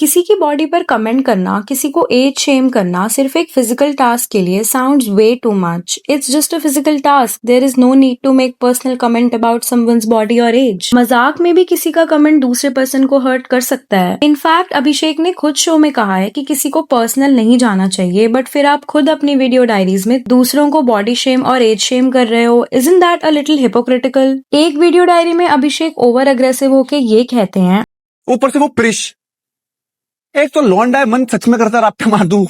किसी की बॉडी पर कमेंट करना, किसी को एज शेम करना सिर्फ एक फिजिकल टास्क के लिए sounds way too much. It's just a physical task, there is no need to make personal comment about someone's body और एज। मजाक में भी किसी का कमेंट दूसरे पर्सन को हर्ट कर सकता है। इनफैक्ट अभिषेक ने खुद शो में कहा है कि किसी को पर्सनल नहीं जाना चाहिए, बट फिर आप खुद अपनी वीडियो डायरीज में दूसरों को बॉडी शेम और एज शेम कर रहे हो। Isn't that a little hypocritical? एक वीडियो डायरी में अभिषेक ओवर अग्रेसिव होके ये कहते हैं, ऊपर से वो प्रिश, एक तो लौंडा है, मन सच में करता रफ्ता मार दूं।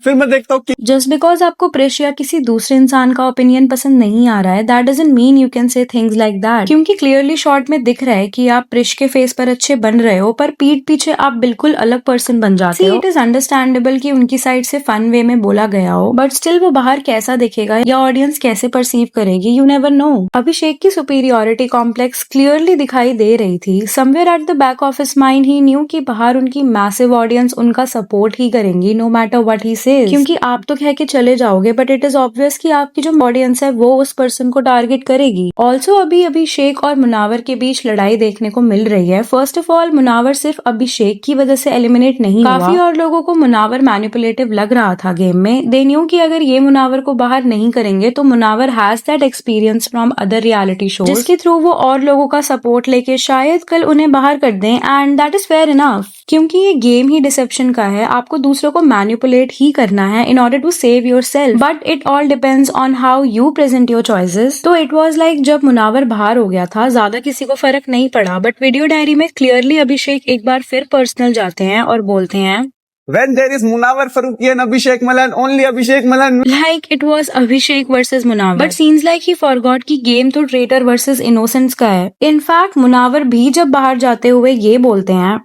फिर मैं देखता हूँ कि जस्ट बिकॉज आपको प्रेश या किसी दूसरे इंसान का ओपिनियन पसंद नहीं आ रहा है, that doesn't mean you can say things like that. क्योंकि क्लियरली शॉर्ट में दिख रहा है कि आप प्रेश के फेस पर अच्छे बन रहे हो, पर पीठ पीछे आप बिल्कुल अलग पर्सन बन जाते हो। इट इज अंडरस्टैंडेबल कि उनकी साइड से फन वे में बोला गया हो, बट स्टिल वो बाहर कैसा दिखेगा या ऑडियंस कैसे परसीव करेगी, यू नेवर नो। अभिषेक की सुपीरियोरिटी कॉम्प्लेक्स क्लियरली दिखाई दे रही थी। Somewhere at the back of his mind he knew कि बाहर उनकी मैसिव ऑडियंस उनका सपोर्ट ही करेंगी no matter what he says. क्योंकि आप तो कह के चले जाओगे, बट इट इज ऑब्वियस कि आपकी जो ऑडियंस है वो उस पर्सन को टारगेट करेगी। ऑल्सो अभी अभिषेक और मुनावर के बीच लड़ाई देखने को मिल रही है। फर्स्ट ऑफ ऑल, मुनावर सिर्फ अभिषेक की वजह से एलिमिनेट नहीं हुआ। काफी और लोगों को मुनावर मैनिपुलेटिव लग रहा था गेम में। दे न्यू कि अगर ये मुनावर को बाहर नहीं करेंगे तो Munawar has that experience from other reality shows, जिसके थ्रू वो और लोगों का सपोर्ट लेके शायद कल उन्हें बाहर कर दें, and that is fair enough. क्योंकि ये गेम ही डिसेप्शन का है, आपको दूसरों को मैनिपुलेट ही करना है in order to save yourself, but it all depends on how you present your choices. तो इट वाज लाइक जब मुनावर बाहर हो गया था ज्यादा किसी को फर्क नहीं पड़ा, बट वीडियो डायरी में क्लियरली अभिषेक एक बार फिर पर्सनल जाते हैं और बोलते हैं, when there is Munawar Faruqi and Abhishek Malan, only Abhishek Malan. Like it was Abhishek versus Munawar. But seems like he forgot कि गेम तो ट्रेटर वर्सेस इनोसेंस का है। इनफैक्ट मुनावर भी जब बाहर जाते हुए ये बोलते हैं,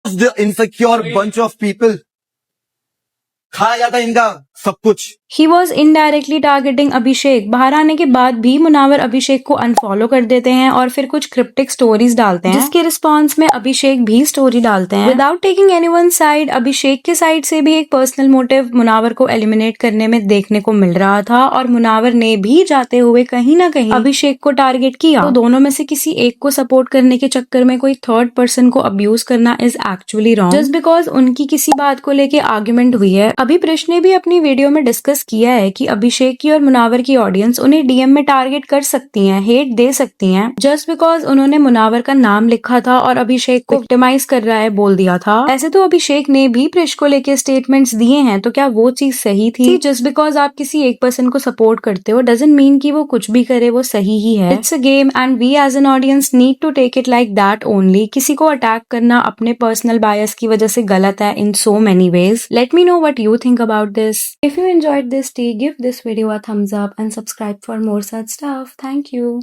The insecure bunch of people. खाया जाता इनका सब कुछ। He was indirectly targeting अभिषेक। बाहर आने के बाद भी मुनावर अभिषेक को अनफॉलो कर देते हैं और फिर कुछ क्रिप्टिक स्टोरीज डालते हैं, जिसके रिस्पॉन्स में अभिषेक भी स्टोरी डालते हैं। विदाउट टेकिंग एनीवन साइड, अभिषेक के साइड से भी एक पर्सनल मोटिव मुनावर को एलिमिनेट करने में देखने को मिल रहा था, और मुनावर ने भी जाते हुए कहीं ना कहीं अभिषेक को टारगेट किया। तो दोनों में से किसी एक को सपोर्ट करने के चक्कर में कोई थर्ड पर्सन को अब्यूज करना is actually wrong, just because उनकी किसी बात को लेके आर्ग्यूमेंट हुई है। अभी प्रश्न ने भी अपनी वीडियो में डिस्कस किया है कि अभिषेक की और मुनावर की ऑडियंस उन्हें डीएम में टारगेट कर सकती हैं, हेट दे सकती हैं, जस्ट बिकॉज उन्होंने मुनावर का नाम लिखा था और अभिषेक को विक्टिमाइज कर रहा है बोल दिया था। ऐसे तो अभिषेक ने भी प्रिश को लेके स्टेटमेंट्स दिए हैं, तो क्या वो चीज सही थी? जस्ट बिकॉज आप किसी एक पर्सन को सपोर्ट करते हो डजंट मीन कि वो कुछ भी करे वो सही ही है। It's a game and we as an audience need to take it like that only. किसी को अटैक करना अपने पर्सनल बायस की वजह से गलत है in so many ways. Let me know what you think about this. If you enjoyed this tea, give this video a thumbs up and subscribe for more such stuff. Thank you.